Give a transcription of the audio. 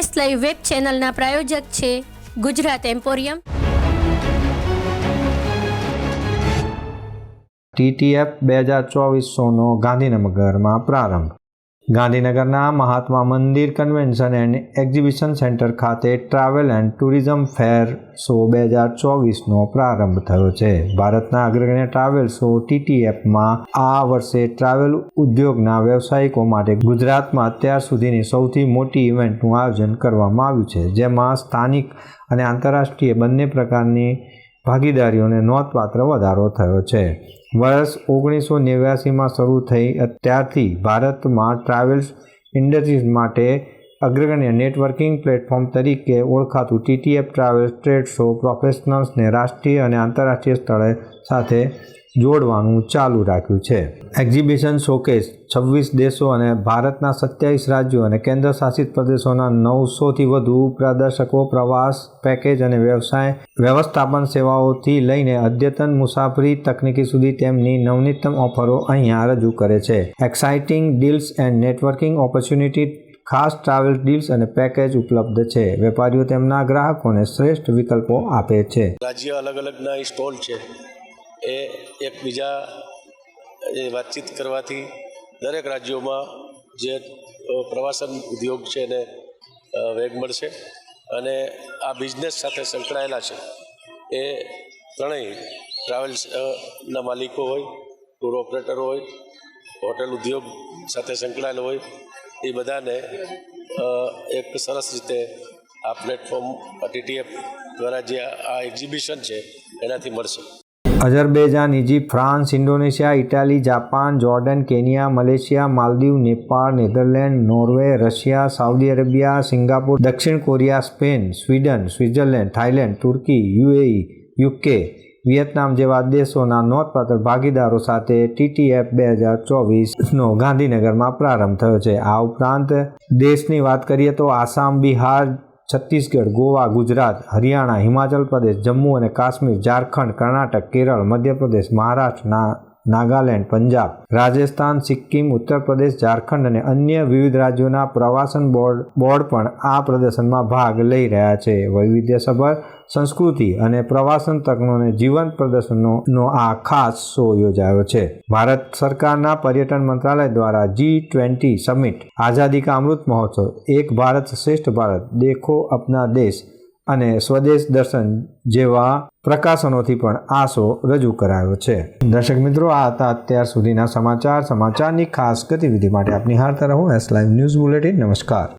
S live web ચેનલના પ્રાયોજક છે Gujarat emporium. TTF 2024નો ગાંધીનગરમાં પ્રારંભ। ગાંધીનગરના Mahatma Mandir convention and exhibition centre ખાતે travel and tourism fair show 2024નો પ્રારંભ થયો છે। ભારતના અગ્રણી ટ્રાવેલ શો TTFમાં આ વર્ષે ટ્રાવેલ ઉદ્યોગના વ્યવસાયિકો માટે ગુજરાતમાં અત્યાર સુધીની સૌથી મોટી ઇવેન્ટનું આયોજન કરવામાં આવ્યું છે, જેમાં સ્થાનિક અને આંતરરાષ્ટ્રીય બંને પ્રકારની ભાગીદારીઓને નોંધપાત્ર વધારો થયો છે। વર્ષ 1989માં શરૂ થઈ ત્યારથી ભારતમાં ટ્રાવેલ્સ ઇન્ડસ્ટ્રીઝ માટે અગ્રગણ્ય નેટવર્કિંગ પ્લેટફોર્મ તરીકે ઓળખાતું TTF ટ્રાવેલ ટ્રેડ શો પ્રોફેશનલ્સને રાષ્ટ્રીય અને આંતરરાષ્ટ્રીય સ્તરે સાથે જોડવાનું ચાલુ રાખ્યું છે। એક્ઝિબિશન શોકેસ 26 દેશો અને ભારતના 27 રાજ્યો અને કેન્દ્ર શાસિત પ્રદેશોના 900થી વધુ પ્રદર્શકો પ્રવાસ પેકેજ અને વ્યવસ્થાપન સેવાઓથી લઈને અદ્યતન મુસાફરી તકનીકી સુધી તેમની નવનીતમ ઓફરો અહીંયા રજૂ કરે છે। Exciting deals and networking opportunity, ખાસ ટ્રાવેલ ડીલ્સ અને પેકેજ ઉપલબ્ધ છે। વેપારીઓ તેમના ગ્રાહકોને શ્રેષ્ઠ વિકલ્પો આપે છે। રાજ્ય અલગ અલગના સ્ટોલ છે એ એકબીજા વાતચીત કરવાથી દરેક રાજ્યોમાં જે પ્રવાસન ઉદ્યોગ છે એને વેગ મળશે અને આ બિઝનેસ સાથે સંકળાયેલા છે એ ત્રણેય ટ્રાવેલ્સના માલિકો હોય, ટૂર ઓપરેટરો હોય, હોટેલ ઉદ્યોગ સાથે સંકળાયેલો હોય, એ બધાને એક સરસ રીતે આ પ્લેટફોર્મ TTF દ્વારા જે આ એક્ઝિબિશન છે એનાથી મળશે। Azerbaijan, Egypt, France, Indonesia, Italy, Japan, Jordan, Kenya, Malaysia, Maldives, Nepal, Netherlands, Norway, Russia, Saudi Arabia, Singapore, દક્ષિણ Korea, Spain, Sweden, Switzerland, Thailand, તુર્કી, UAE, UK, વિયેતનામ જેવા દેશોના નોંધપાત્ર ભાગીદારો સાથે TTF 2024નો ગાંધીનગરમાં પ્રારંભ થયો છે। આ ઉપરાંત દેશની વાત કરીએ તો આસામ, બિહાર, છત્તીસગઢ, ગોવા, ગુજરાત, હરિયાણા, હિમાચલ પ્રદેશ, જમ્મુ અને કાશ્મીર, ઝારખંડ, કર્ણાટક, કેરળ, મધ્યપ્રદેશ, મહારાષ્ટ્ર, નાગાલેન્ડ, પંજાબ, રાજસ્થાન, સિક્કિમ, ઉત્તર પ્રદેશ, ઝારખંડ અને અન્ય વિવિધ રાજ્યોના પ્રવાસન બોર્ડ પણ આ પ્રદર્શનમાં ભાગ લઈ રહ્યા છે। વૈવિધ્યસભર સંસ્કૃતિ અને પ્રવાસન તકનોને જીવંત પ્રદર્શનનો આ ખાસ શો યોજાયો છે। ભારત સરકારના પર્યટન મંત્રાલય દ્વારા G20 સમિટ, આઝાદી કા અમૃત મહોત્સવ, એક ભારત શ્રેષ્ઠ ભારત, દેખો અપના દેશ અને સ્વદેશ દર્શન જેવા પ્રકાશનોથી પણ આ શો રજૂ કરાયો છે। દર્શક મિત્રો, આ હતા અત્યાર સુધીના સમાચારની ખાસ ગતિવિધિ માટે આપ નિહાળતા રહો એસ લાઈવ ન્યૂઝ બુલેટિન। નમસ્કાર।